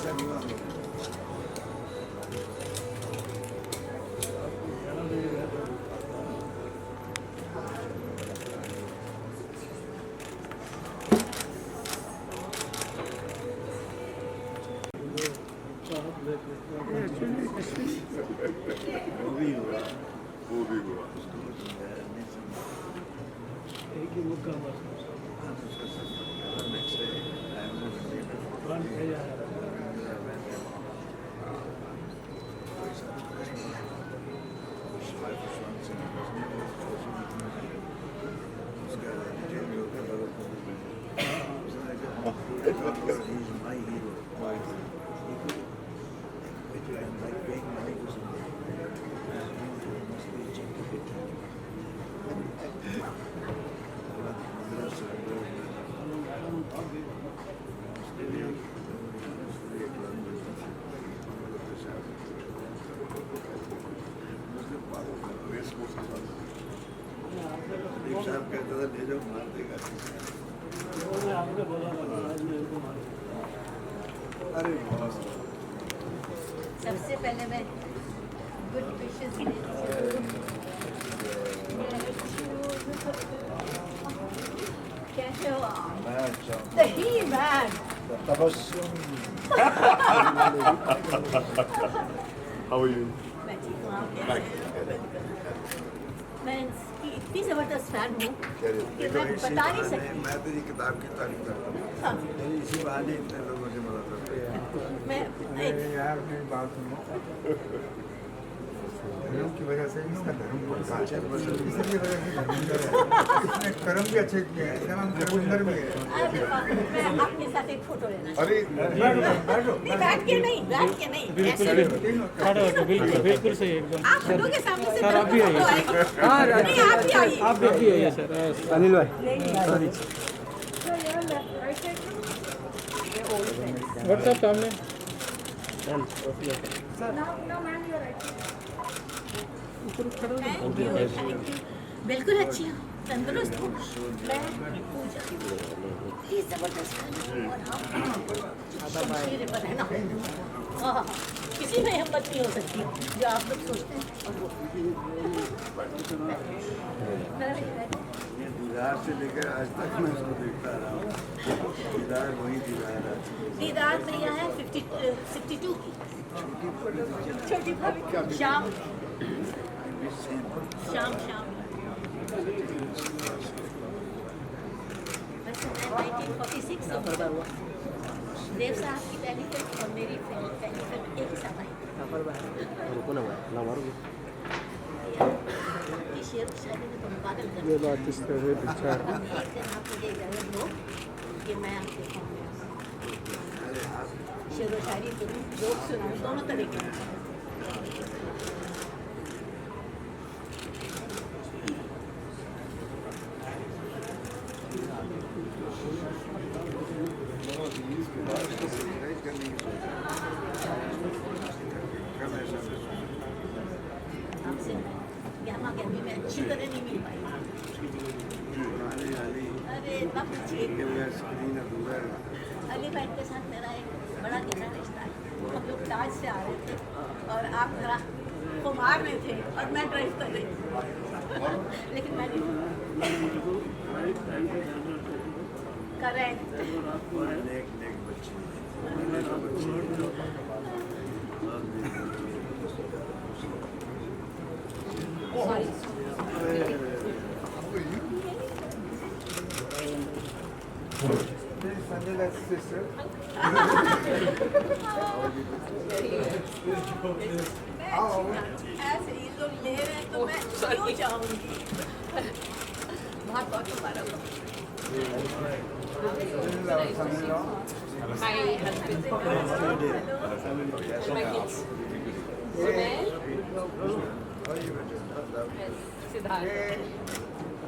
वो भी हुआ साहब कहता था ले जाओ मार देगा। अरे सबसे पहले मैं गुड विशेस कैसे हो आप? The He-Man. How are you? मैं ठीक हूँ, आप कैसे हैं? मैं इसकी इतनी जबरदस्त फैन हूँ कि मैं बता नहीं सकती। मैं तेरी किताब की तारीफ करता हूँ। हाँ। मेरी इसी बहाने इतने लोगों से मदद करते हैं। मैं यार मेरी बात सुनो, धर्म की वजह से इसका धर्म पड़ता है, इसलिए वजह से धर्मेंद्र है। इसने कर्म भी अच्छे किए हैं, इसका नाम धर्मेंद्र भी है। मैं आपके साथ एक फोटो लेना अरे बैठो बैठ के नहीं ऐसे बिल्कुल सही एकदम। आप लोगों के सामने से सर, आप भी आइए। हाँ नहीं, आप भी आइए। आप भी आइए सर। अनिल भाई सॉरी व्हाट्सएप सामने Thank you. बिल्कुल अच्छी हूँ, तंदुरुस्त हूँ। मैं पूजा की जबरदस्त हूँ और आप शमशीरें पर है ना। हाँ, किसी में हिम्मत नहीं हो सकती जो आप लोग सोचते हैं। और वो ये दीदार से लेकर आज तक मैं उसको देखता रहा हूँ। दीदार वही दीदार है। दीदार भैया है 62 की छोटी भाभी। शाम वैसे मैं 1946 से हूँ। देव साहब की पहली फिल्म और मेरी पहली फिल्म एक ही साथ आई। शेर शायरी में तुम पागल कर ये बात इस तरह पीछा एक दिन आप मुझे इजाज़त दो कि मैं आपके सामने शेर व शायरी सुनूं, जोक सुनाऊं, दोनों तरीके से। आपसे यहाँ गर्मी में अच्छी तरह नहीं मिल पाई। अरे इतना पूछिए। अली भाई के साथ मेरा एक बड़ा गहरा रिश्ता है। हम लोग ताज से आ रहे थे और आप जरा कुमार में थे और मैं ड्राइव कर रही थी, लेकिन मैं करेक्ट। संजय का सिस्टर ऐसे ये लोग ले रहे हैं तो मैं क्यों जाऊंगी। बहुत बहुत मुबारक हो।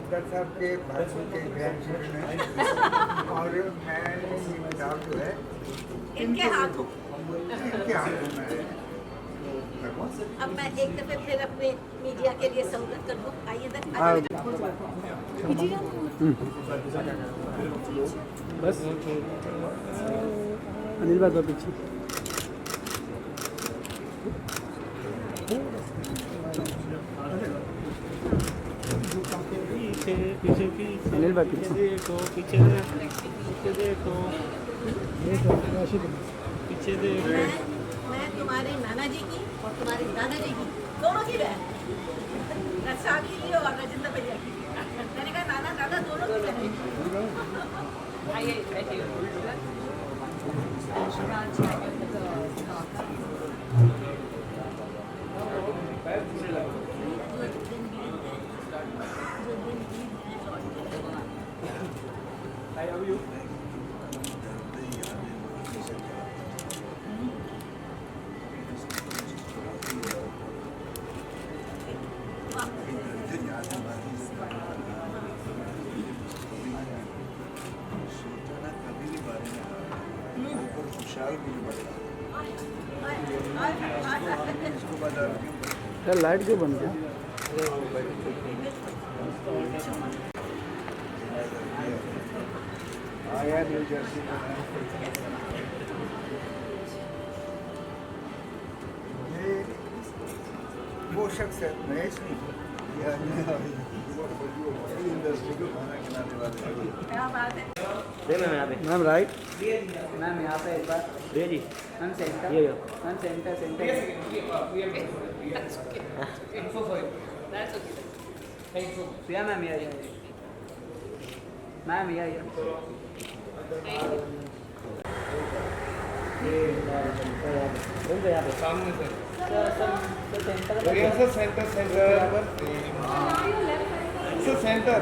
अब्दुल साहब के भाषण के ग्रैंड में और मैं किताब जो है इनके हाथों। इनके हाथों में है। अब मैं एक दफे फिर अपने मीडिया के लिए सहूलत कर दूँ। आइए बस अनिल भाई का पीछे अनिल भाई पीछे देखो, पीछे देखो, पीछे देखो। मैं तुम्हारे नाना जी की और तुम्हारे दादाजी की दोनों की बहन, रसाली की और राजेंद्र भैया की। मैंने कहा नाना दादा दोनों की बहन। आइए बैठिए। यार लाइट क्यों बंद है? आया न्यू जर्सी में ये वो शख्स है महेश नहीं इंडस्ट्री को खाना खिलाने वाले क्या बात है। Ma'am right. मैम यहाँ पे एक बार जी ma'am centre ma'am centre centre Priya ma'am यहाँ मैम यहाँ सामने सर। Centre centre.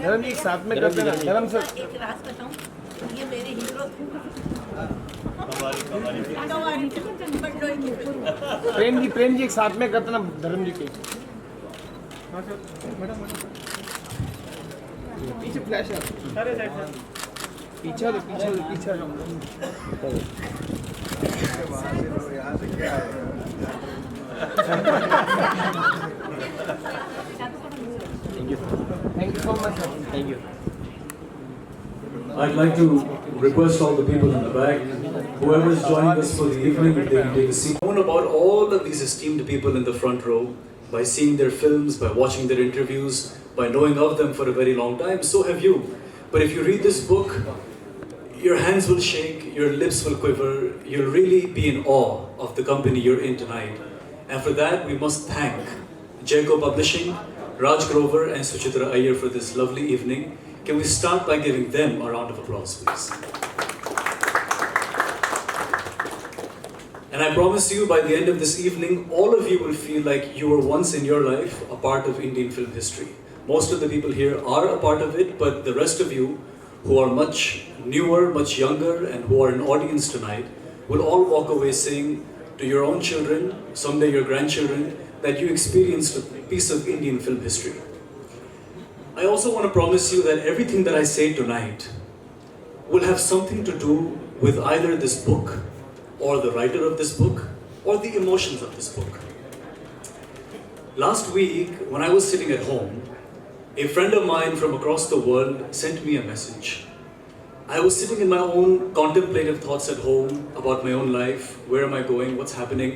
धर्म जी साथ में कर देना। धर्म सर एक राज बताऊं, ये मेरे हीरो प्रेम जी एक साथ में कर देना धर्म जी के। पीछे फ्लैश है। पीछे वहाँ से लोग यहाँ से क्या है thank you so much sir. Thank you. I'd like to request all the people in the back, whoever is joining us for the evening, if they can take a seat. Known about all of these esteemed people in the front row by seeing their films, by watching their interviews, by knowing of them for a very long time. So have you. But if you read this book, your hands will shake, your lips will quiver, you'll really be in awe of the company you're in tonight. And for that, we must thank Jayco Publishing, Raj Grover and Suchitra Iyer for this lovely evening. Can we start by giving them a round of applause, please? And I promise you, by the end of this evening, all of you will feel like you were once in your life a part of Indian film history. Most of the people here are a part of it, but the rest of you, who are much newer, much younger, and who are an audience tonight, will all walk away saying to your own children, someday your grandchildren, that you experienced a piece of Indian film history. I also want to promise you that everything that I say tonight will have something to do with either this book, or the writer of this book, or the emotions of this book. Last week, when I was sitting at home, a friend of mine from across the world sent me a message. I was sitting in my own contemplative thoughts at home about my own life, where am I going, what's happening,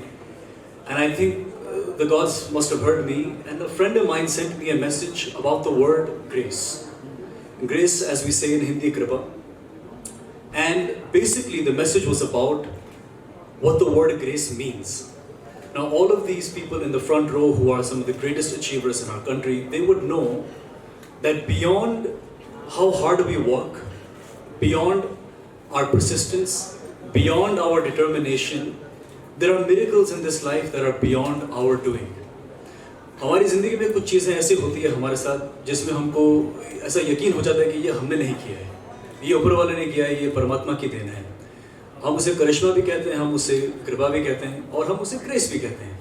and I think the gods must have heard me, and a friend of mine sent me a message about the word grace. Grace, as we say in Hindi, kripa. And basically the message was about what the word grace means. Now all of these people in the front row who are some of the greatest achievers in our country, they would know that beyond how hard we work, beyond our persistence, beyond our determination, there are miracles in this life that are beyond our doing. हमारी ज़िंदगी में कुछ चीज़ें ऐसी होती है हमारे साथ जिसमें हमको ऐसा यकीन हो जाता है कि ये हमने नहीं किया है, ये ऊपर वाले ने किया है, ये परमात्मा की देन है। हम उसे करिश्मा भी कहते हैं, हम उसे कृपा भी कहते हैं, और हम उसे ग्रेस भी कहते हैं।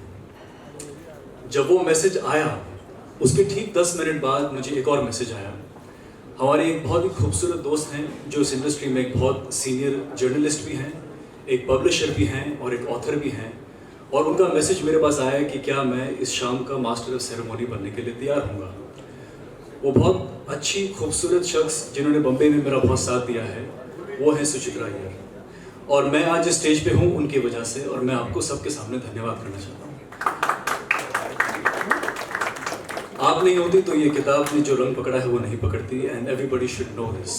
जब वो मैसेज आया, उसके ठीक 10 मिनट बाद मुझे एक और मैसेज आया। हमारे एक बहुत ही खूबसूरत दोस्त हैं जो इस इंडस्ट्री में एक बहुत सीनियर जर्नलिस्ट भी हैं, एक पब्लिशर भी हैं और एक ऑथर भी हैं। और उनका मैसेज मेरे पास आया कि क्या मैं इस शाम का मास्टर ऑफ सेरेमनी बनने के लिए तैयार हूँगा। वो बहुत अच्छी खूबसूरत शख्स जिन्होंने बम्बई में मेरा बहुत साथ दिया है, वो है सुचित्रा अय्यर। और मैं आज इस स्टेज पे हूँ उनकी वजह से, और मैं आपको सबके सामने धन्यवाद करना चाहता हूँ। आप नहीं होती तो ये किताब ने जो रंग पकड़ा है वो नहीं पकड़ती, and everybody should know this.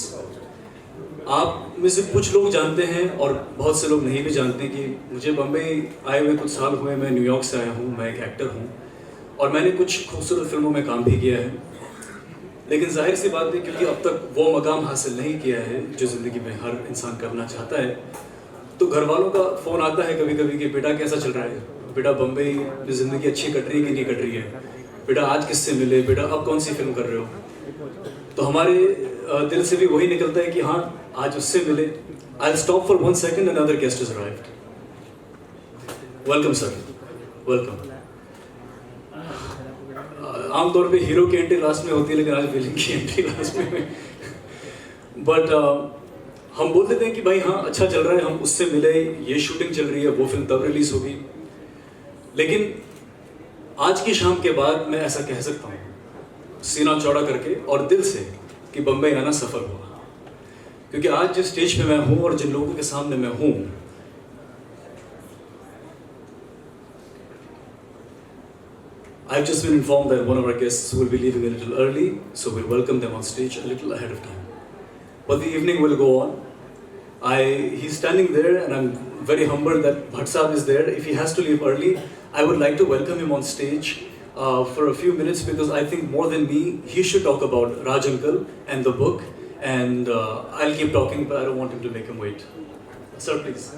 आप में से कुछ लोग जानते हैं और बहुत से लोग नहीं भी जानते कि मुझे बम्बई आए हुए कुछ साल हुए, मैं न्यूयॉर्क से आया हूँ, मैं एक एक्टर हूँ और मैंने कुछ खूबसूरत फिल्मों में काम भी किया है। लेकिन जाहिर सी बात है, क्योंकि अब तक वो मकाम हासिल नहीं किया है जो ज़िंदगी में हर इंसान करना चाहता है, तो घर वालों का फ़ोन आता है कभी कभी कि बेटा कैसा चल रहा है, बेटा बम्बई में ज़िंदगी अच्छी कट रही है कि नहीं कट रही है, बेटा आज किससे मिले, बेटा अब कौन सी फिल्म कर रहे हो। तो हमारे दिल से भी वही निकलता है कि हाँ आज उससे मिले। I stop for 1 second, another guest is arrived. Welcome sir, welcome. आमतौर पे हीरो की एंट्री लास्ट में होती है, लेकिन आज विलेन की एंट्री लास्ट में। बट हम बोल देते हैं कि भाई हाँ अच्छा चल रहा है, हम उससे मिले, ये शूटिंग चल रही है, वो फिल्म तब रिलीज होगी। लेकिन आज की शाम के बाद मैं ऐसा कह सकता हूँ सीना चौड़ा करके और दिल से कि बम्बई आना सफल हुआ, क्योंकि आज जिस स्टेज पे मैं हूँ और जिन लोगों के सामने मैं हूँ, I've just been informed that one of our guests will be leaving a little early, so we'll welcome them on stage a little ahead of time. But the evening will go on. He's standing there, and I'm very humbled that Bhatt Sahab is there. If he has to leave early, I would like to welcome him on stage for a few minutes, because I think more than me, he should talk about Raj Uncle and the book. And I'll keep talking, but I don't want him to make him wait. Sir, please.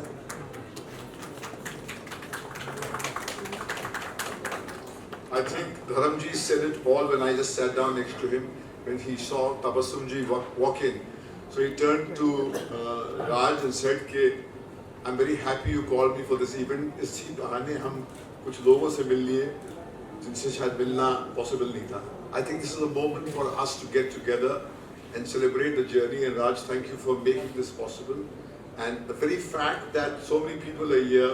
I think Dharamji said it all when I just sat down next to him when he saw Tabassumji walk in. So he turned to Raj and said, I'm very happy you called me for this event. इसी बहाने हम कुछ लोगों से मिल लिए जिनसे शायद मिलना possible नहीं था. I think this is a moment for us to get together and celebrate the journey. And Raj, thank you for making this possible. And the very fact that so many people are here,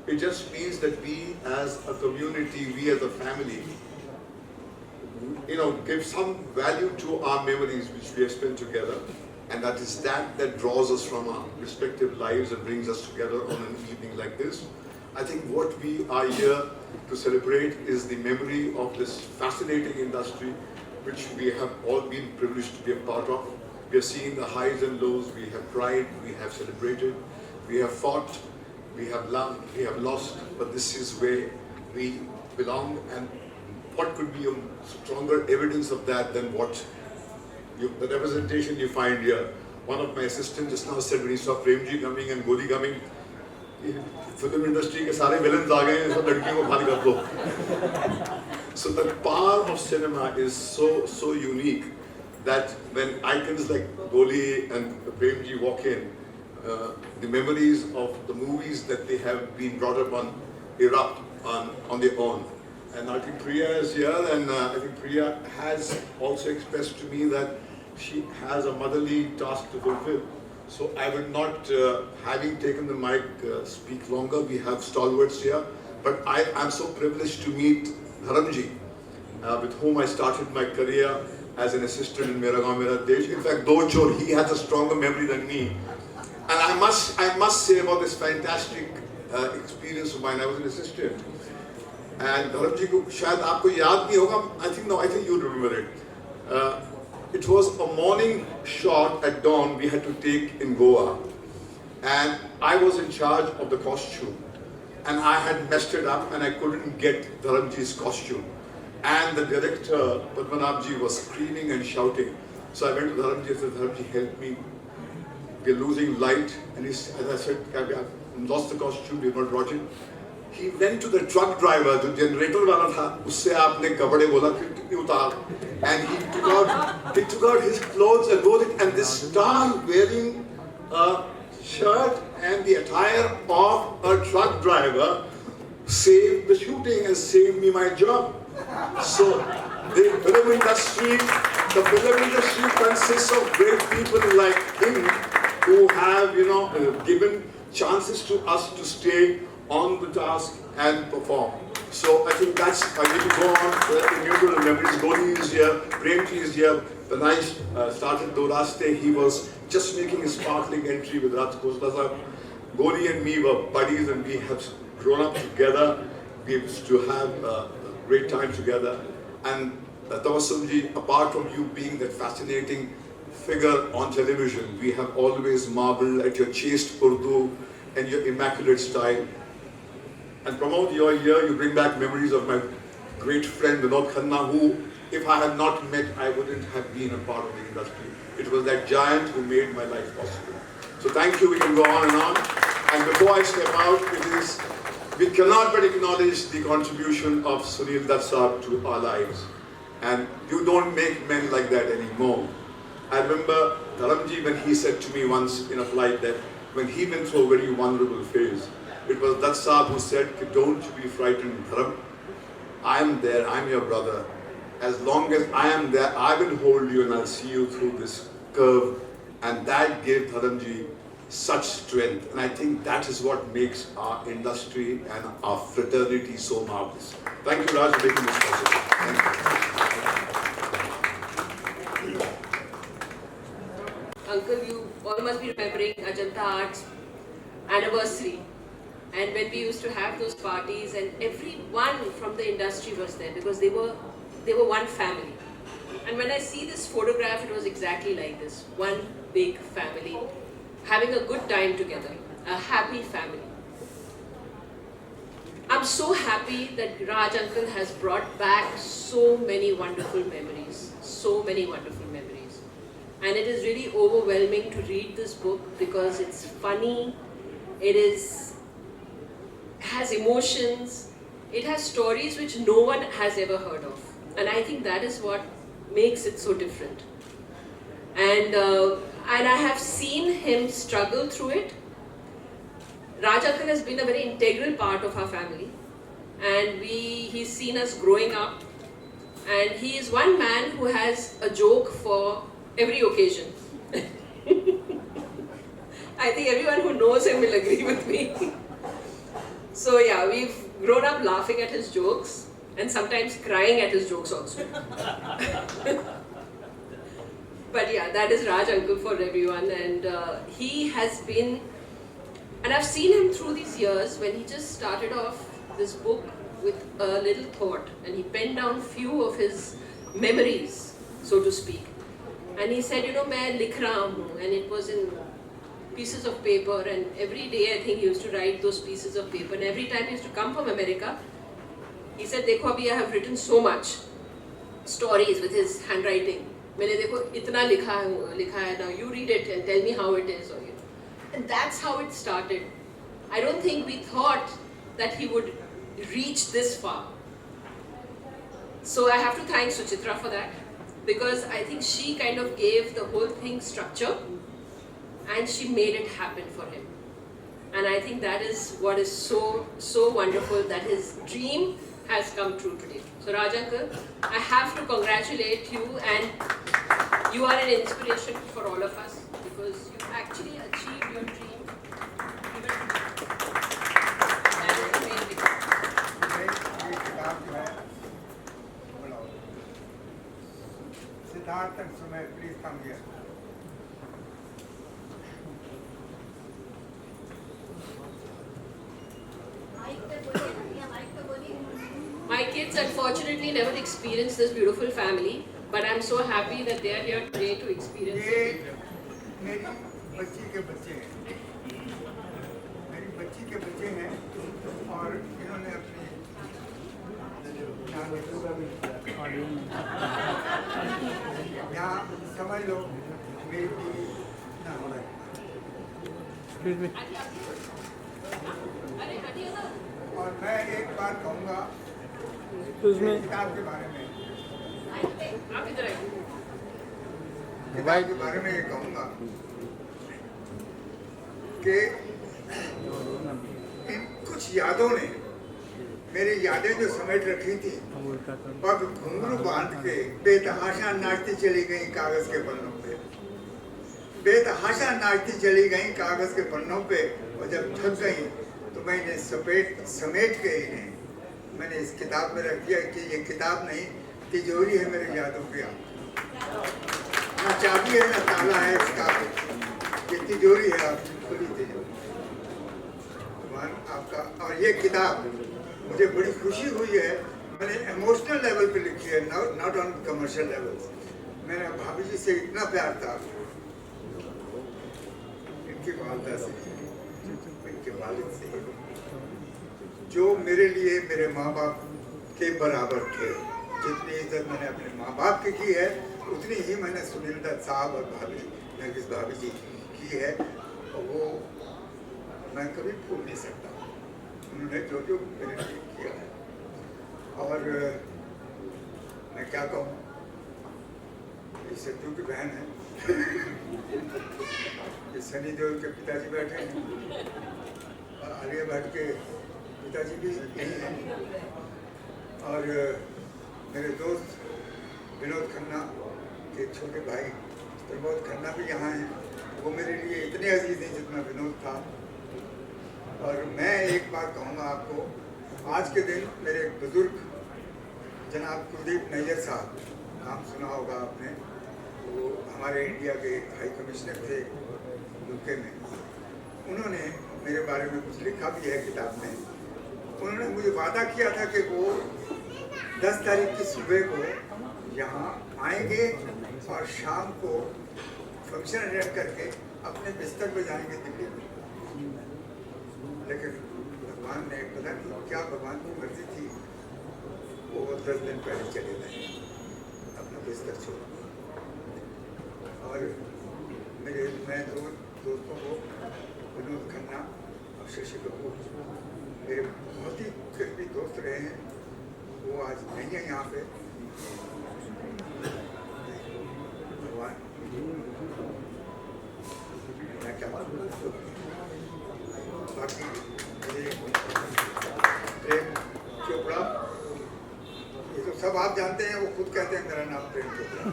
it just means that we as a community, we as a family, give some value to our memories which we have spent together. And that is that draws us from our respective lives and brings us together on an evening like this. I think what we are here to celebrate is the memory of this fascinating industry which we have all been privileged to be a part of. We have seen the highs and lows, we have cried, we have celebrated, we have fought, we have loved, we have lost, but this is where we belong. And what could be a stronger evidence of that than the representation you find here. One of my assistants just now said when he saw Premji coming and Goli coming, film industry ke sare villains aa gaye hain, sab ladkiyon ko khali kar do. So the power of cinema is so unique that when icons like Goli and Premji walk in, the memories of the movies that they have been brought up on erupt on their own. And I think Priya is here, and I think Priya has also expressed to me that she has a motherly task to fulfill. So I would not, having taken the mic, speak longer. We have stalwarts here, but I am so privileged to meet Dharamji, with whom I started my career as an assistant in Mera Gaon Mera Desh. In fact, though Chor, he has a stronger memory than me. And I must say about this fantastic experience of mine. I was an assistant. And Dharamji ko shayad aapko yaad nahi hoga. I think you remember it. It was a morning shot at dawn we had to take in Goa. And I was in charge of the costume. And I had messed it up and I couldn't get Dharamji's costume. And the director, Padmanabhji, was screaming and shouting. So I went to Dharamji and said, Dharamji, help me. We're losing light. And as I said, I've lost the costume, we've not brought it. He went to the truck driver, the generator wala tha, usse aapne kapde bola, kitni utar. And he took out his clothes and wore it. And this star wearing a shirt and the attire of a truck driver saved the shooting and saved me my job. So the film industry consists of great people like him who have, given chances to us to stay on the task and perform. So I think that's, I need to go on innumerable memories. Goli is here, Premji is here. When I started Do Raste, he was just making a sparkling entry with Raj Khosla sahab. Goli and me were buddies and we have grown up together. We used to have a great time together. And Tabassumji, apart from you being that fascinating figure on television, we have always marveled at your chaste Urdu and your immaculate style. And Pramod, you're here, you bring back memories of my great friend Vinod Khanna, who, if I had not met, I wouldn't have been a part of the industry. It was that giant who made my life possible. So thank you, we can go on and on. And before I step out, we cannot but acknowledge the contribution of Sunil Dutt Sahab to our lives. And you don't make men like that anymore. I remember Dharamji when he said to me once in a flight that when he went through a very vulnerable phase, it was Dutt Sahab who said, don't you be frightened, Dharam. I am there, I am your brother. As long as I am there, I will hold you and I'll see you through this curve. And that gave Dharamji such strength. And I think that is what makes our industry and our fraternity so marvelous. Thank you, Raj, for making this possible. Thank you. Uncle, you all must be remembering Ajanta Arts anniversary. And when we used to have those parties, and everyone from the industry was there because they were one family. And when I see this photograph, it was exactly like this. One big family, having a good time together, a happy family. I'm so happy that Raj Uncle has brought back so many wonderful memories, so many wonderful memories. And it is really overwhelming to read this book because it's funny, has emotions, it has stories which no one has ever heard of. And I think that is what makes it so different. And I have seen him struggle through it. Raj Uncle has been a very integral part of our family. And he's seen us growing up. And he is one man who has a joke for every occasion. I think everyone who knows him will agree with me. So yeah, we've grown up laughing at his jokes and sometimes crying at his jokes also. But yeah, that is Raj Uncle for everyone, and he has been, and I've seen him through these years when he just started off this book with a little thought and he penned down few of his memories, so to speak. And he said, you know, main likh raha hu, and it was in pieces of paper, and every day I think he used to write those pieces of paper, and every time he used to come from America, he said, dekho abhi I have written so much stories with his handwriting. मैंने देखो इतना लिखा है, now you read it and tell me how it is. And that's how it started. I don't think we thought that he would reach this far. So I have to thank Suchitra for that, because I think she kind of gave the whole thing structure and she made it happen for him. And I think that is what is so wonderful, that his dream has come true today. So Raj Uncle, I have to congratulate you, and you are an inspiration for all of us because you actually achieved your dream. That is the main thing. Siddharth and Sumay, please come here. My kids unfortunately never experienced this beautiful family, but I'm so happy that they are here today to experience ये it. मेरी बच्ची के बच्चे हैं, और इन्होंने अपनी यहाँ समझ लो मेरी बीवी ना हो रहा है। और मैं एक बात कहूँगा किताब के बारे में, आप इधर आइए। किताब के बारे में ये कहूँगा कि इन कुछ यादों ने मेरी यादें जो समेट रखी थी, पग घुंघरू बांध के बेतहाशा नाचती चली गई कागज के पन्नों पे, बेतहाशा नाचती चली गई कागज के पन्नों पे, और जब थक गई तो तो मैंने समेट के इन्हें मैंने इस किताब में रख दिया कि ये किताब नहीं, तिजोरी है मेरे यादों की। ना चाबी है ना ताला है इसका, ये तिजोरी है, आप खुली तिजोरी। भगवान आपका। और ये किताब मुझे बड़ी खुशी हुई है, मैंने इमोशनल लेवल पे लिखी है, नॉट ऑन कमर्शियल लेवल। मेरा भाभी जी से इतना प्यार था, इनकी वालदा से, इनके वालिद से, जो मेरे लिए मेरे माँ बाप के बराबर थे। जितनी इज्जत मैंने अपने माँ बाप की है, उतनी ही मैंने सुनील दत्त साहब और भाभी नरगिस भाभी जी की है, और वो मैं कभी भूल नहीं सकता। उन्होंने जो जो मेरे लिए किया है, और मैं क्या कहूँ, ये सज्जू की बहन है, ये सनी देओल के पिताजी बैठे हैं, और आलिया भट्ट के पिताजी भी यही हैं, और मेरे दोस्त विनोद खन्ना के छोटे भाई प्रमोद खन्ना भी यहाँ हैं। वो मेरे लिए इतने अजीज हैं जितना विनोद था। और मैं एक बात कहूँगा आपको, आज के दिन मेरे एक बुजुर्ग जनाब कुलदीप नैयर साहब, नाम सुना होगा आपने, वो हमारे इंडिया के हाई कमिश्नर थे यूके में। उन्होंने मेरे बारे में कुछ लिखा भी है किताब में। उन्होंने मुझे वादा किया था कि वो 10 तारीख की सुबह को यहाँ आएंगे और शाम को फंक्शन अटेंड करके अपने बिस्तर पे जाएंगे दिल्ली में। लेकिन भगवान ने, पता नहीं क्या भगवान की मर्जी थी, वो 10 दिन पहले चले गए अपना बिस्तर छोड़। और मैं दो दोस्तों को, विनोद खन्ना और शशि कपूर, मेरे बहुत ही करीबी दोस्त रहे हैं, वो आज नहीं है यहाँ पे। भगवान मैं क्या बाकी प्रेम चोपड़ा, ये तो सब आप जानते हैं, वो खुद कहते हैं मेरा नाम प्रेम चोपड़ा।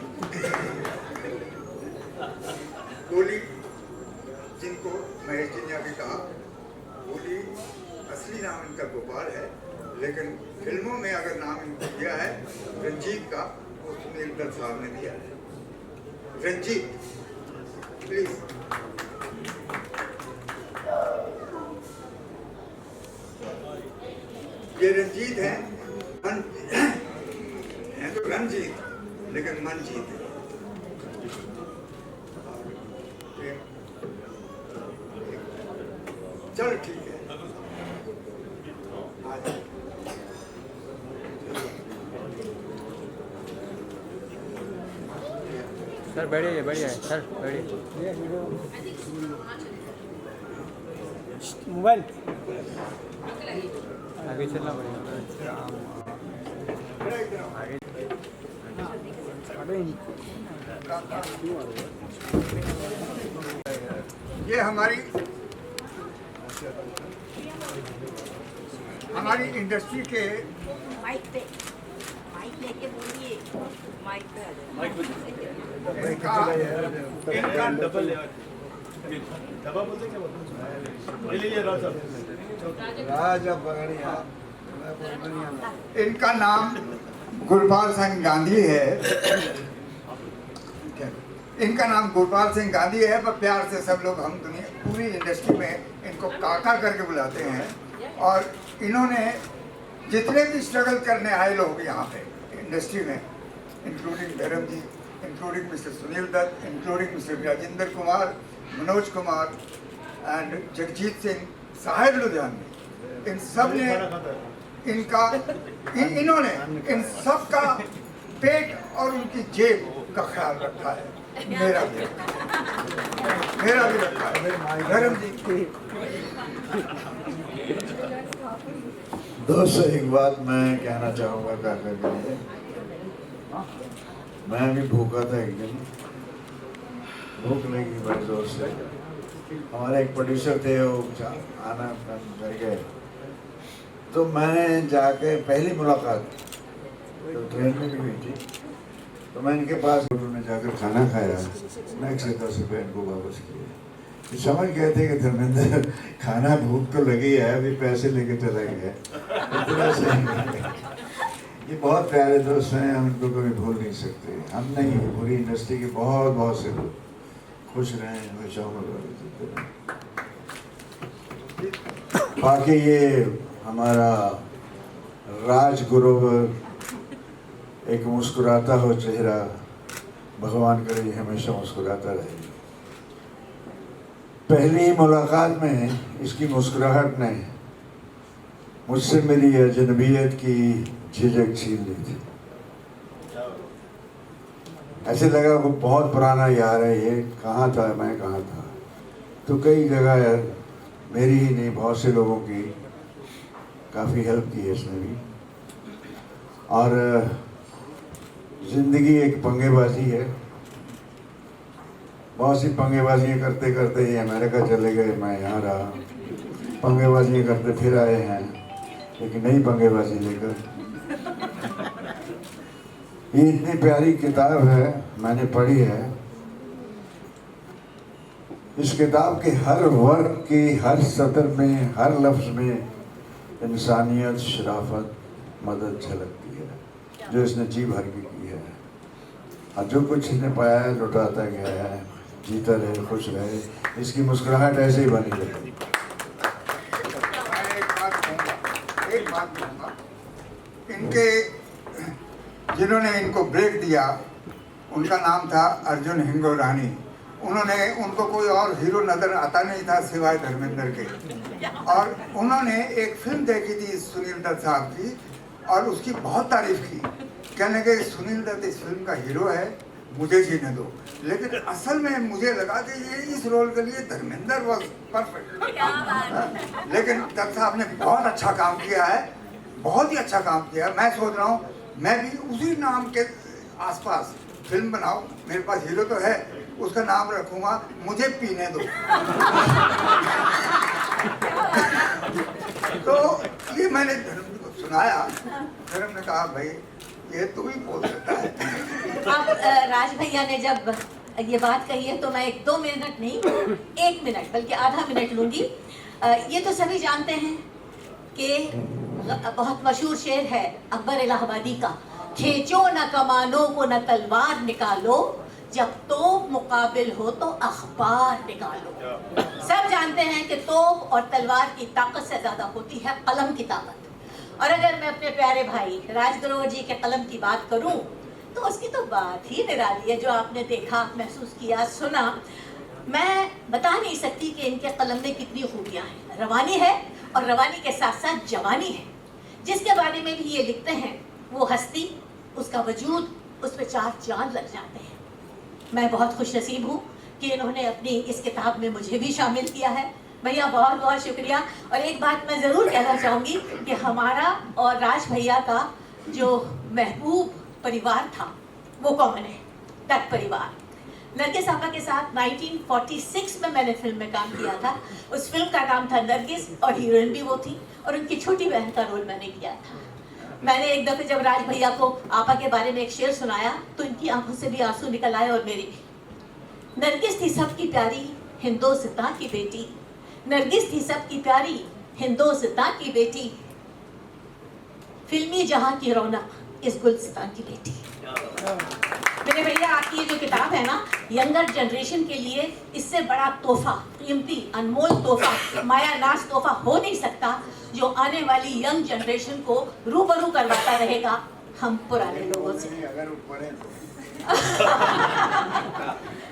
गोली, जिनको महेश जी ने अभी कहा, गोली असली नाम इनका गोपाल है, लेकिन फिल्मों में अगर नाम इनको दिया है रंजीत का, वो सुनील दत्त साहब ने दिया है। रंजीत, प्लीज। ये रंजीत है तो रंजीत, लेकिन मनजीत है। चलो ठीक है, सर बैठिए, बढ़िया है सर, बैठिए। मोबाइल आगे चलना पड़ेगा। ये हमारी इंडस्ट्री के माइक लेके बोलिए, माइक पे आ जाओ। इनका नाम गुरपाल सिंह गांधी है। इनका नाम गुरपाल सिंह गांधी है, पर प्यार से सब लोग, हम दुनिया पूरी इंडस्ट्री में इनको काका करके बुलाते हैं। और इन्होंने जितने भी स्ट्रगल करने आए लोग यहाँ पे इंडस्ट्री में, including Dharam ji, including mister Sunil Dutt, including mister Rajendra Kumar, Manoj Kumar and Jagjit Singh, Sahib Ludhianvi, इन सब ने इन्होंने इन सब का पेट और उनकी जेब का ख्याल रखा है। मेरा भी रखा है। धर्म जी, दोस्तों एक बात मैं कहना चाहूँगा काका के लिए। मैं भी भूखा था एक दिन, भूख लगी बड़े जोर से। हमारे एक प्रोड्यूसर थे, वो आना कर गए, तो मैंने जाके पहली मुलाकात तो ट्रेन में भी हुई थी, तो मैं इनके पास उन्होंने जाकर खाना खाया, मैं 10 रुपये इनको वापस किए। समझ गए थे कि धर्मेंद्र खाना भूख तो लगी है, अभी पैसे लेके चला गया। इतना सही। ये बहुत प्यारे दोस्त हैं, हम इनको कभी भूल नहीं सकते। हम नहीं, पूरी इंडस्ट्री के बहुत बहुत से लोग खुश रहें, हमेशा उम्र जीते रहें। बाकी ये हमारा राजगुरु, एक मुस्कुराता हो चेहरा, भगवान करे ये हमेशा मुस्कुराता रहे। पहली मुलाकात में इसकी मुस्कुराहट ने मुझसे मेरी अजनबियत की झिझक छीन ली थी। ऐसे लगा वो बहुत पुराना यार है, ये कहाँ था, मैं कहाँ था। तो कई जगह यार मेरी ही नहीं, बहुत से लोगों की काफ़ी हेल्प की है इसने भी। और ज़िंदगी एक पंगेबाजी है, बहुत सी पंगेबाजियाँ करते करते ये अमेरिका चले गए, मैं यहाँ रहा। पंगेबाजियाँ करते फिर आए हैं, लेकिन नई पंगेबाजी लेकर। ये इतनी प्यारी किताब है, मैंने पढ़ी है। इस किताब के हर वर्ग की, हर सतर में, हर लफ्ज़ में इंसानियत, शराफत, मदद झलकती है, जो इसने जी भर के की है। और जो कुछ इसने पाया है लुटाता गया है। जीता रहे, खुश रहे, इसकी मुस्कुराहट ऐसे ही बनी रहे। एक बात कहूँगा, इनके जिन्होंने इनको ब्रेक दिया उनका नाम था अर्जुन हिंगोरानी। उनको कोई और हीरो नज़र आता नहीं था सिवाय धर्मेंद्र के। और उन्होंने एक फिल्म देखी थी सुनील दत्त साहब की और उसकी बहुत तारीफ की, कहने के सुनील दत्त इस फिल्म का हीरो है, मुझे जीने दो। लेकिन असल में मुझे लगा कि ये इस रोल के लिए धर्मेंद्र वॉज परफेक्ट। लेकिन दत्त साहब ने बहुत अच्छा काम किया है, बहुत ही अच्छा काम किया है। मैं सोच रहा हूँ मैं भी उसी नाम के आसपास फिल्म बनाऊँ। मेरे पास हीरो तो है, उसका नाम रखूँगा मुझे पीने दो। तो ये मैंने धर्म को सुनाया, धर्म ने कहा भाई ये तू ही बोल सकता है। अब राज भैया ने जब ये बात कही है तो मैं 1-2 मिनट नहीं, 1 मिनट बल्कि आधा मिनट लूंगी। ये तो सभी जानते हैं कि बहुत मशहूर शेर है अकबर इलाहाबादी का, खींचो न कमानों को न तलवार निकालो, जब तोप मुकाबिल हो तो अखबार निकालो। सब जानते हैं कि तोप और तलवार की ताकत से ज्यादा होती है कलम की ताकत। और अगर मैं अपने प्यारे भाई राजगुरु जी के कलम की बात करूं तो उसकी तो बात ही निराली है। जो आपने देखा, महसूस किया, सुना, मैं बता नहीं सकती कि इनके कलम में कितनी खूबियां हैं। रवानी है और रवानी के साथ साथ जवानी है। जिसके बारे में भी ये लिखते हैं वो हस्ती, उसका वजूद, उस पर 4 चांद लग जाते हैं। मैं बहुत खुश नसीब हूँ कि इन्होंने अपनी इस किताब में मुझे भी शामिल किया है। भैया बहुत बहुत शुक्रिया। और एक बात मैं ज़रूर कहना चाहूँगी कि हमारा और राज भैया का जो महबूब परिवार था वो कौन है? दत्त परिवार। नरगिस आपा के साथ 1946 में मैंने फिल्म में काम किया था। उस फिल्म का नाम था नरगिस और हीरोइन भी वो थी और उनकी छोटी बहन का रोल मैंने किया था। मैंने एक दफ़े जब राज भैया को आपा के बारे में एक शेर सुनाया तो इनकी आंखों से भी आंसू निकल आए और मेरी भी। नरगिस थी सबकी प्यारी हिंदोस्तान की बेटी, नरगिस थी सबकी प्यारी हिंदोस्तान की बेटी, फिल्मी जहां की रौनक इस गुलस्तान की बेटी। मेरे भैया आपकी ये जो किताब है ना, यंगर जनरेशन के लिए इससे बड़ा तोहफा, कीमती अनमोल तोहफा, माया नाज तोहफा हो नहीं सकता जो आने वाली यंग जनरेशन को रूबरू करवाता रहेगा हम पुराने लोगों से।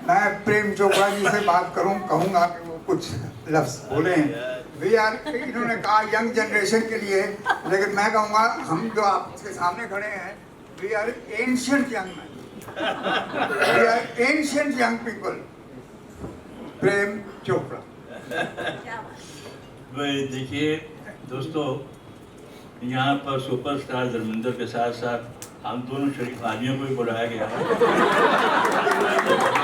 मैं प्रेम चोपड़ा जी से बात कहूँगा कि वो कुछ लफ्ज़ बोले हैं। भैया इन्होंने कहा यंग जनरेशन के लिए, लेकिन मैं कहूँगा हम जो आपके सामने खड़े हैं we are ancient young man, we are ancient young people. Prem Chopra. भाई देखिए दोस्तों, यहाँ पर सुपरस्टार धर्मेंद्र के साथ साथ हम दोनों शरीफ आदमियों को भी बुलाया गया है।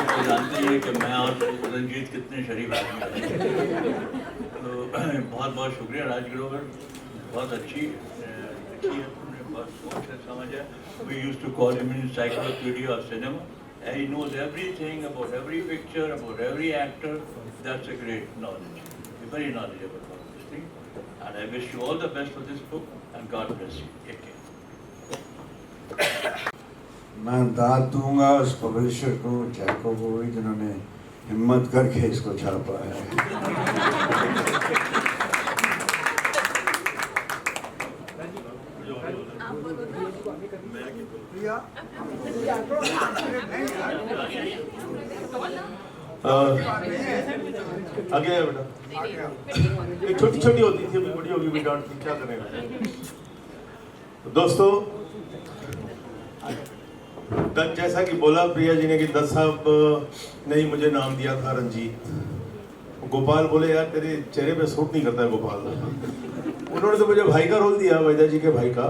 तो जानते हैं कि मैं और रंजीत कितने शरीफ आदमी हैं। तो बहुत बहुत शुक्रिया राजगुरु, बहुत अच्छी लिखी है तुमने, बहुत सोच है, समझ है। We used to call him encyclopedia of cinema And he knows everything about every picture, about every actor. That's a great knowledge. He's very knowledgeable about this thing. And I wish you all the best for this book, and God bless you. Take care. मैं दाद दूंगा उस publisher को, Chaco को भी, जिन्होंने हिम्मत करके इसको छापा है। आगे आया बेटा, एक छोटी छोटी होती थी, अभी बड़ी होगी, भी डांटती, क्या करेगा। दोस्तों, जैसा कि बोला प्रिया जी ने कि दत्त साहब ने ही मुझे नाम दिया था रंजीत। गोपाल बोले यार तेरे चेहरे पे सूट नहीं करता है गोपाल। उन्होंने तो मुझे भाई का रोल दिया, वैदा जी के भाई का,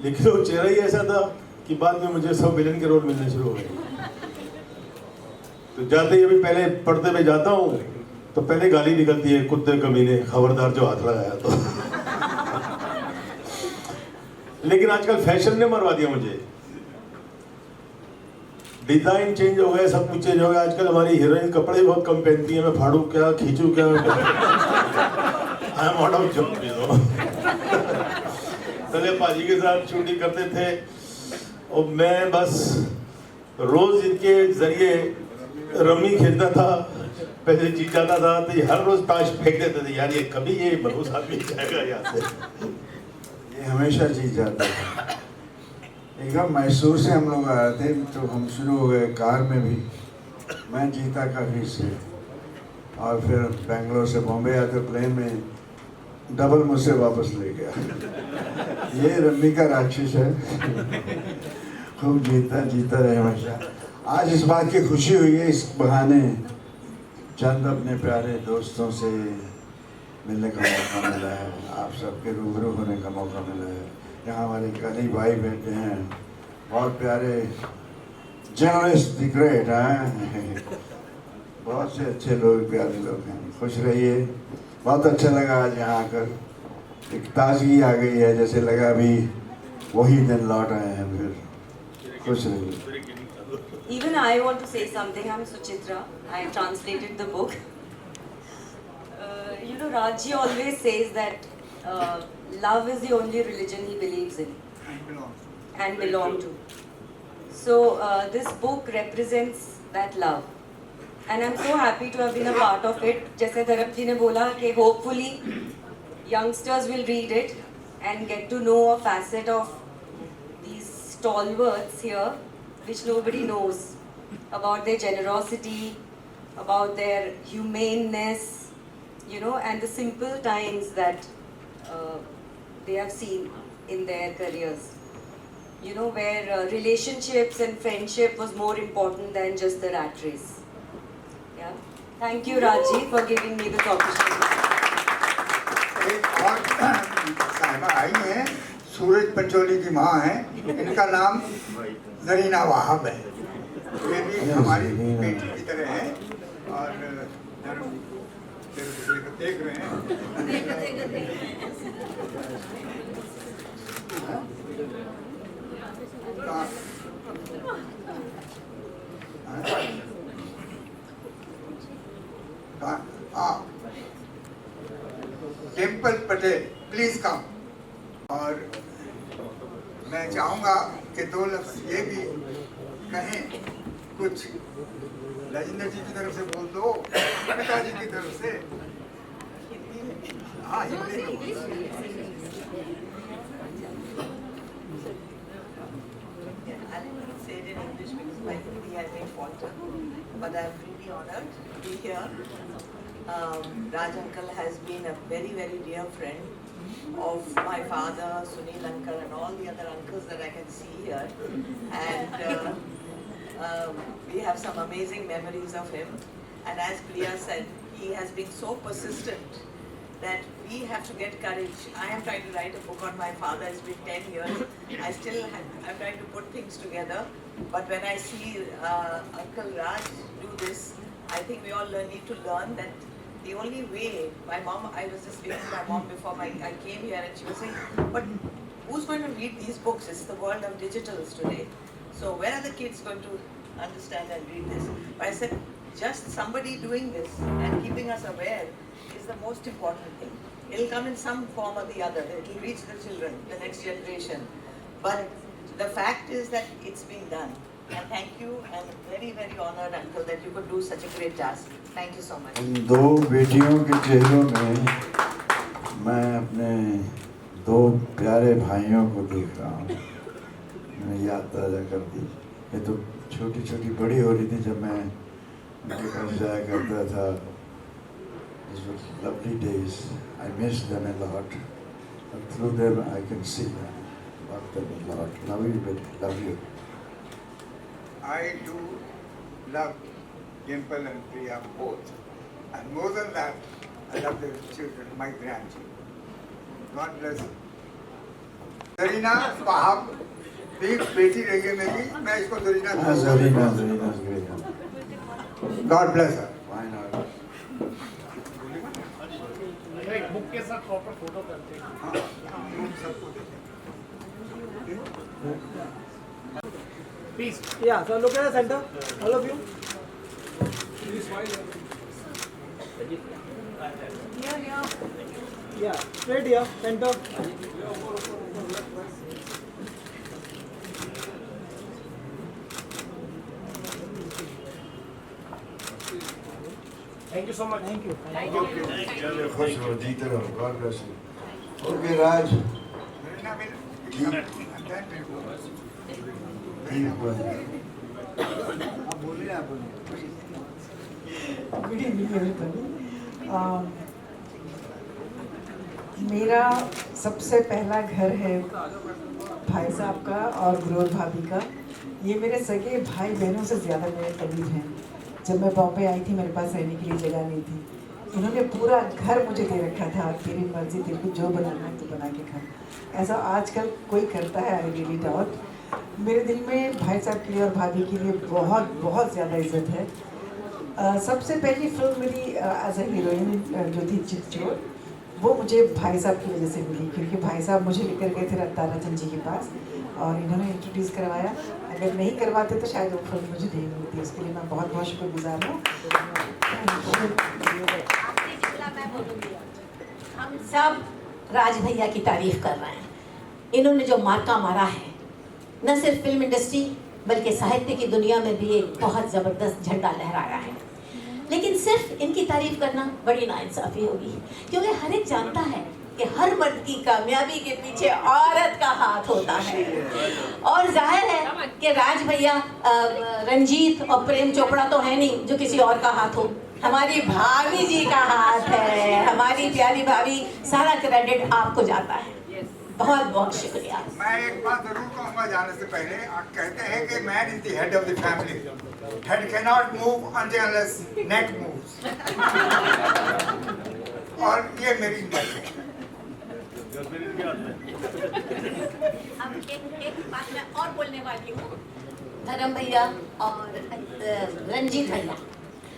लेकिन वो चेहरा ही ऐसा था कि बाद में मुझे सब विलन के रोल मिलने शुरू हो गए। तो जाते ही अभी पहले पर्दे पे जाता हूँ तो पहले गाली निकलती है, कुत्ते कमीने, खबरदार जो हाथ लगाया तो। लेकिन आजकल फैशन ने मरवा दिया मुझे, डिजाइन चेंज हो गया, सब कुछ चेंज हो गया। आजकल हमारी हीरोइन कपड़े बहुत कम पहनती है, मैं फाड़ू क्या, खींचू क्या, I am out of job. पहले पाजी के साथ शूटिंग करते थे और मैं बस रोज इनके जरिए रम्मी खेलता था, पहले जीत जाता था, तो ये हर रोज ताश फेंक देते थे। यार ये कभी ये मनहूस आदमी जाएगा यहाँ से, ये हमेशा जीत जाता था। एक बार मैसूर से हम लोग आए थे, तो हम शुरू हो गए कार में भी, मैं जीता काफी से, और फिर बेंगलोर से बॉम्बे आए तो प्लेन में डबल मुझसे वापस ले गया। ये रम्मी का राक्षस है, खूब जीता रहे हमेशा। आज इस बात की खुशी हुई है, इस बहाने चंद अपने प्यारे दोस्तों से मिलने का मौका मिला है, आप सबके रूबरू होने का मौका मिला है। यहाँ हमारे कई भाई बैठे हैं, बहुत प्यारे जर्नलिस्ट दिख रहे हैं, बहुत से अच्छे लोग, प्यारे लोग हैं। खुश रहिए, बहुत अच्छा लगा आज यहाँ आकर, एक ताजगी आ गई है, जैसे लगा अभी वही दिन लौट आए हैं। फिर खुश रहिए। Even I want to say something. I'm Suchitra. I translated the book. You know, Raji always says that love is the only religion he believes in and belong to. So this book represents that love, and I'm so happy to have been a part of it. जैसे धरम जी ने बोला कि hopefully youngsters will read it and get to know a facet of these stalwarts here, which nobody knows, about their generosity, about their humaneness, you know, and the simple times that they have seen in their careers, you know, where relationships and friendship was more important than just the rat race. Yeah. Thank you, Raji, for giving me this opportunity. एक और साहिबा आई हैं, सूरज पंचोली की माँ हैं, इनका नाम जरीना वाहब है। ये भी हमारी बेटी की तरह है, और देख रहे हैं। Temple Patel, please come. और मैं चाहूँगा कि दो लफ्ज़ ये भी कहें, कुछ राजेंद्र जी की तरफ से बोल दो, पिताजी की तरफ से। हाँ, हिंदी में। Say it in English because my Hindi has been faltered, but I'm really honored to be here. Raj uncle has been a very, very dear friend of my father, Sunil uncle, and all the other uncles that I can see here. And we have some amazing memories of him. And as Priya said, he has been so persistent that we have to get courage. I am trying to write a book on my father. It's been 10 years. I'm trying to put things together. But when I see Uncle Raj do this, I think we all need to learn that the only way, my mom, I was just speaking to my mom before I came here, and she was saying, but who's going to read these books? It's the world of digitals today. So where are the kids going to understand and read this. But I said, just somebody doing this and keeping us aware is the most important thing. It'll come in some form or the other. It'll reach the children, the next generation. But the fact is that it's being done. And thank you. I'm very, very honored, Uncle, that you could do such a great task. Thank you so much. इन दो बेटियों के चेहरों में मैं अपने दो प्यारे भाइयों को देख रहा हूँ। मैंने याद ताज़ा कर दी। ये तो छोटी छोटी बड़ी हो रही थी जब मैं उनके पास जाया करता था। These were lovely days. I miss them a lot. And through them I can see them. Love them a lot. Love you, baby. Love you. I do love Dimple and Priya both. And more than that, I love their children, my grandchildren. God bless you. Zarina, Bahab, big बेटी रही है मेरी, मैं इसको Zarina Zarina. God bless her. Why not? एक book के साथ proper photo करते हैं। Please. Yeah, so look at the center, all of you. Yeah, straight here, center. Thank you so much. Thank you. चलो खुश रहो, जीते रहो, God bless you. Okay, Raj. Zarina will and then we'll go. आप बोलिए, आप बोलिए. Good evening everybody. मेरा सबसे पहला घर है भाई साहब का और गुरूर भाभी का. ये मेरे सगे भाई बहनों से ज़्यादा मेरे करीब हैं. जब मैं बॉम्बे आई थी मेरे पास रहने के लिए जगह नहीं थी. इन्होंने पूरा घर मुझे दे रखा था, तेरी मर्जी, तेरे को जो बनाना है तो बना के खा. ऐसा आजकल कोई करता है? I really doubt. मेरे दिल में भाई साहब के लिए और भाभी के लिए बहुत बहुत ज़्यादा इज्जत है. सबसे पहली फिल्म मेरी एज ए हीरोइन जो थी चितचोर, वो मुझे भाई साहब की वजह से मिली, क्योंकि भाई साहब मुझे लेकर गए थे ताराचंद जी के पास और इन्होंने इंट्रोड्यूस करवाया. अगर नहीं करवाते तो शायद वो फिल्म मुझे नहीं मिलती. उसके लिए मैं बहुत बहुत शुक्रगुजार हूँ. हम सब राज भैया की तारीफ कर रहे हैं. इन्होंने जो मार्का मारा है, न सिर्फ फिल्म इंडस्ट्री बल्कि साहित्य की दुनिया में भी एक बहुत ज़बरदस्त झंडा लहराया है. लेकिन सिर्फ इनकी तारीफ करना बड़ी नाइंसाफ़ी होगी, क्योंकि हर एक जानता है कि हर मर्द की कामयाबी के पीछे औरत का हाथ होता है. और जाहिर है कि राज भैया, रंजीत और प्रेम चोपड़ा तो है नहीं जो किसी और का हाथ हो. हमारी भाभी जी का हाथ है. हमारी प्यारी भाभी, सारा क्रेडिट आपको जाता है. बहुत बहुत शुक्रिया. मैं एक बात जरूर कहूँगा जाने से पहले. आप कहते हैं कि man is the head of the family. Head can not move unless neck moves. और ये मेरी बात है. अब एक बात मैं और बोलने वाली हूँ. धर्म भैया और रंजीत भैया,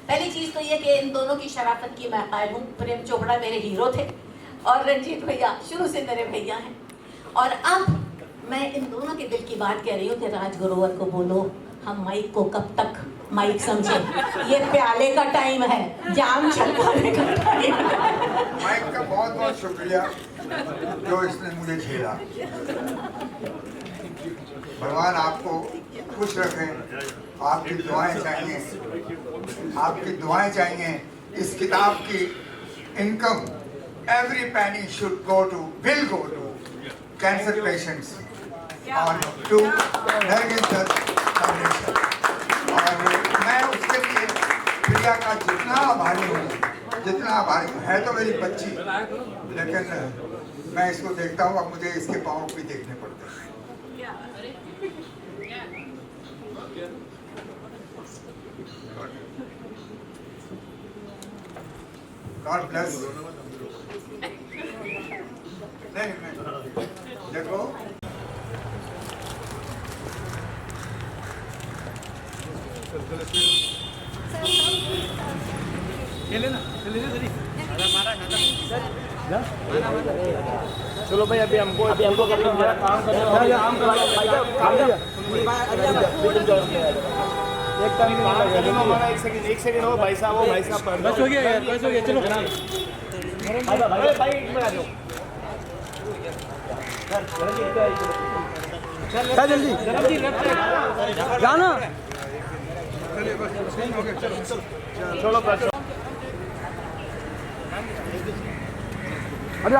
पहली चीज़ तो ये कि इन दोनों की शराफत की मैं कायल हूँ. प्रेम चोपड़ा मेरे हीरो थे और रंजीत भैया शुरू से मेरे भैया हैं. और अब मैं इन दोनों के दिल की बात कह रही हूँ कि राज ग्रोवर को बोलो हम माइक को कब तक माइक समझे. ये प्याले का टाइम है, जाम छलकाने का टाइम है. माइक का बहुत बहुत शुक्रिया जो इसने मुझे झेला. भगवान आपको खुश रखें. आपकी दुआएं चाहिए, आपकी दुआएं चाहिए. इस किताब की income every penny should go to, will go to cancer patients और to Nargis Dutt Foundation. और मैं उसके लिए प्रिया का जितना आभारी हूँ, जितना आभारी हूँ. है तो मेरी बच्ची, लेकिन मैं इसको देखता हूँ. अब मुझे इसके पाँव भी देखने पड़ते हैं. God bless. नहीं देखो, चलो भाई, अभी हमको काम करना है. एक टाइम बात करने में हमारा एक सेकंड हो भाई साहब, वो भाई साहब बस हो गया यार, बस हो गया, चलो भाई भाई एक मिनट आ जाओ चल जल्दी जाना चलो बस अरे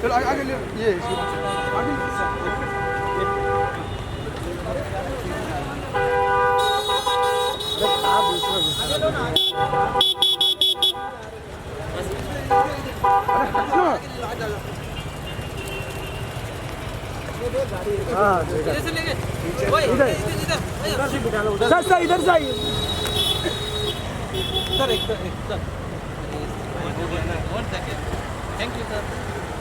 चलो आगे ले ये आगे इधर से इधर से थैंक यू सर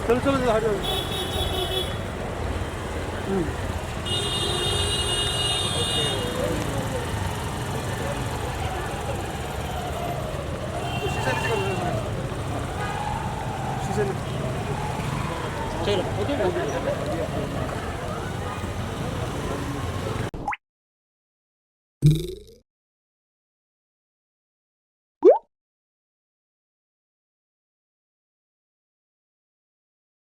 चलो चलो हटो चलो ओके